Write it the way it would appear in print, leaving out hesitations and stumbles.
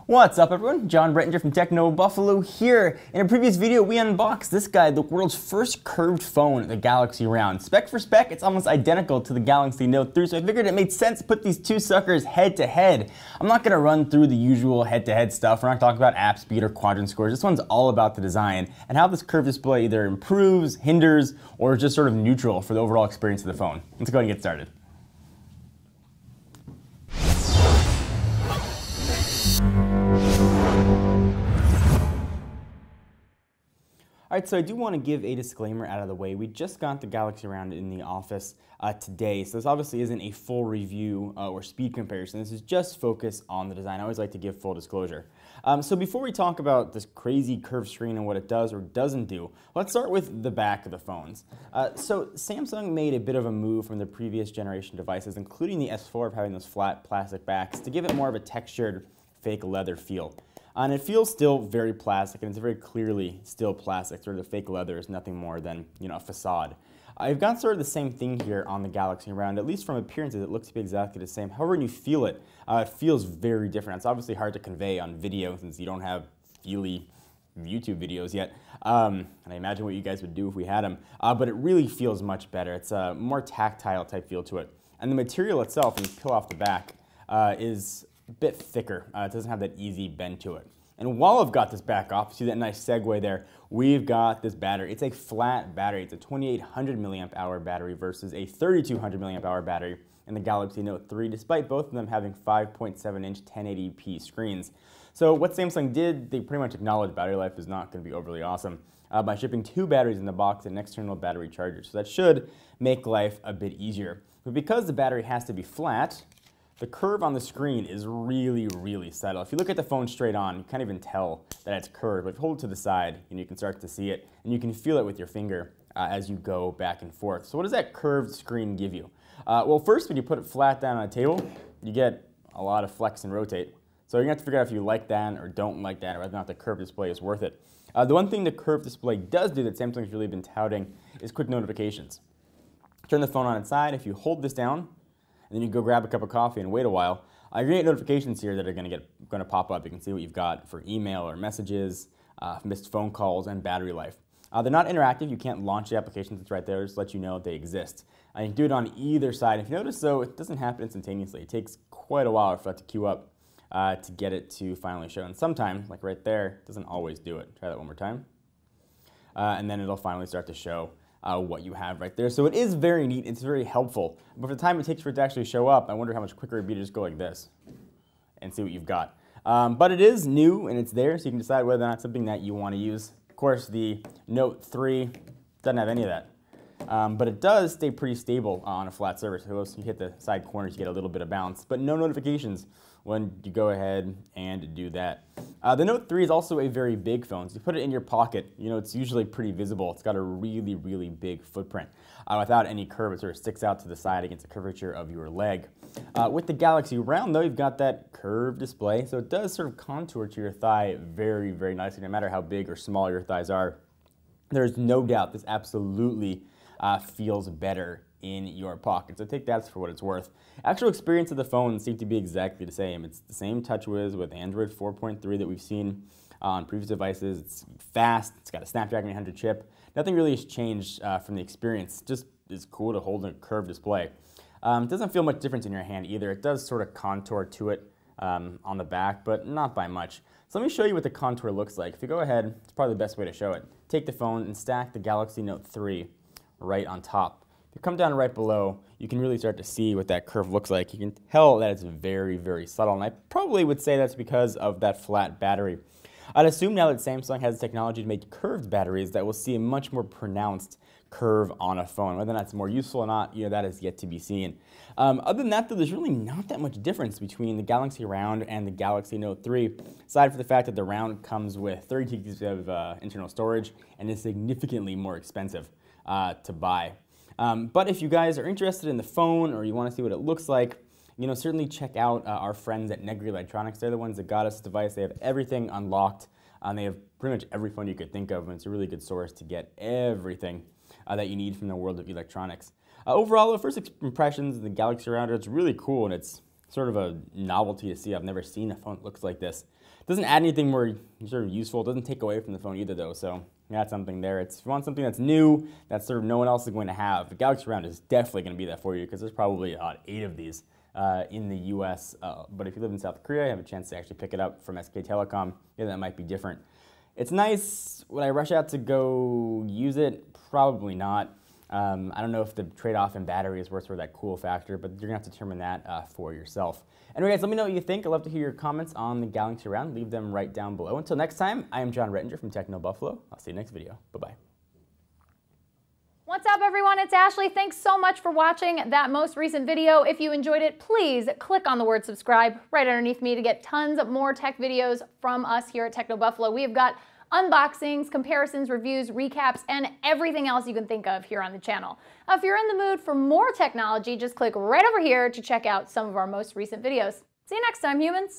What's up everyone? John Brettinger from Techno Buffalo here. In a previous video we unboxed this guy, the world's first curved phone, the Galaxy Round. Spec for spec, it's almost identical to the Galaxy Note 3, so I figured it made sense to put these two suckers head to head. I'm not going to run through the usual head-to-head stuff. We're not talking about app speed or quadrant scores. This one's all about the design and how this curved display either improves, hinders, or is just sort of neutral for the overall experience of the phone. Let's go ahead and get started. Alright, so I do want to give a disclaimer out of the way. We just got the Galaxy Round in the office today, so this obviously isn't a full review or speed comparison. This is just focused on the design. I always like to give full disclosure. So before we talk about this crazy curved screen and what it does or doesn't do, let's start with the back of the phones. So Samsung made a bit of a move from the previous generation devices, including the S4 of having those flat plastic backs, to give it more of a textured fake leather feel. And it feels still very plastic, and it's very clearly still plastic. Sort of the fake leather is nothing more than, a facade. I've got sort of the same thing here on the Galaxy Round. At least from appearances, it looks to be exactly the same. However, when you feel it, it feels very different. It's obviously hard to convey on video since you don't have feely YouTube videos yet. And I imagine what you guys would do if we had them. But it really feels much better. It's a more tactile type feel to it. And the material itself, when you peel off the back, is a bit thicker. It doesn't have that easy bend to it. And while I've got this back off, see that nice segue there, we've got this battery. It's a flat battery. It's a 2800 milliamp hour battery versus a 3200 milliamp hour battery in the Galaxy Note 3, despite both of them having 5.7-inch 1080p screens. So what Samsung did, they pretty much acknowledged battery life is not going to be overly awesome by shipping two batteries in the box and an external battery charger. So that should make life a bit easier. But because the battery has to be flat, the curve on the screen is really, really subtle. If you look at the phone straight on, you can't even tell that it's curved. But if you hold it to the side, you can start to see it, and you can feel it with your finger as you go back and forth. So what does that curved screen give you? Well, first, when you put it flat down on a table, you get a lot of flex and rotate. So you're going to have to figure out if you like that or don't like that, or whether or not the curved display is worth it. The one thing the curved display does do that Samsung's really been touting is quick notifications. Turn the phone on its side. If you hold this down, and then you go grab a cup of coffee and wait a while, you're going to get notifications here that are going to pop up. You can see what you've got for email or messages, missed phone calls, and battery life. They're not interactive. You can't launch the applications. It's right there. Just let you know they exist. You can do it on either side. If you notice, though, it doesn't happen instantaneously. It takes quite a while for that to queue up to get it to finally show. And sometimes, like right there, it doesn't always do it. Try that one more time. And then it'll finally start to show what you have right there. So it is very neat, it's very helpful. But for the time it takes for it to actually show up, I wonder how much quicker it'd be to just go like this and see what you've got. But it is new and it's there, so you can decide whether or not it's something that you want to use. Of course, the Note 3 doesn't have any of that. But it does stay pretty stable on a flat surface. So you hit the side corners, you get a little bit of bounce, but no notifications when you go ahead and do that. The Note 3 is also a very big phone, so you put it in your pocket, it's usually pretty visible. It's got a really, really big footprint. Without any curve, it sort of sticks out to the side against the curvature of your leg. With the Galaxy Round, though, you've got that curved display, so it does sort of contour to your thigh very, very nicely, no matter how big or small your thighs are. There's no doubt this absolutely feels better in your pocket. So take that for what it's worth. Actual experience of the phone seems to be exactly the same. It's the same TouchWiz with Android 4.3 that we've seen on previous devices. It's fast. It's got a Snapdragon 800 chip. Nothing really has changed from the experience. Just is cool to hold a curved display. It doesn't feel much difference in your hand either. It does sort of contour to it on the back, but not by much. So let me show you what the contour looks like. If you go ahead, it's probably the best way to show it. Take the phone and stack the Galaxy Note 3 right on top. If you come down right below, you can really start to see what that curve looks like. You can tell that it's very, very subtle, and I probably would say that's because of that flat battery. I'd assume now that Samsung has the technology to make curved batteries that we'll see a much more pronounced curve on a phone. Whether that's more useful or not, that is yet to be seen. Other than that, though, there's really not that much difference between the Galaxy Round and the Galaxy Note 3, aside from the fact that the Round comes with 32 gigs of internal storage and is significantly more expensive to buy. But if you guys are interested in the phone or you want to see what it looks like, certainly check out our friends at Negri Electronics. They're the ones that got us this device. They have everything unlocked. They have pretty much every phone you could think of, and it's a really good source to get everything that you need from the world of electronics. Overall, the first impressions of the Galaxy Round, it's really cool, and it's sort of a novelty to see. I've never seen a phone that looks like this. It doesn't add anything more sort of useful. It doesn't take away from the phone either, though. So that's something there. If you want something that's new, that sort of no one else is going to have, the Galaxy Round is definitely going to be that for you, because there's probably about 8 of these in the U.S. But if you live in South Korea, you have a chance to actually pick it up from SK Telecom. Yeah, that might be different. It's nice. Would I rush out to go use it? Probably not. I don't know if the trade-off in battery is worth that cool factor, but you're going to have to determine that for yourself. Anyway, guys, let me know what you think. I'd love to hear your comments on the Galaxy Round. Leave them right down below. Until next time, I am John Rettinger from Techno Buffalo. I'll see you next video. Bye-bye. What's up, everyone? It's Ashley. Thanks so much for watching that most recent video. If you enjoyed it, please click on the word subscribe right underneath me to get tons of more tech videos from us here at Techno Buffalo. We have got unboxings, comparisons, reviews, recaps, and everything else you can think of here on the channel. If you're in the mood for more technology, just click right over here to check out some of our most recent videos. See you next time, humans.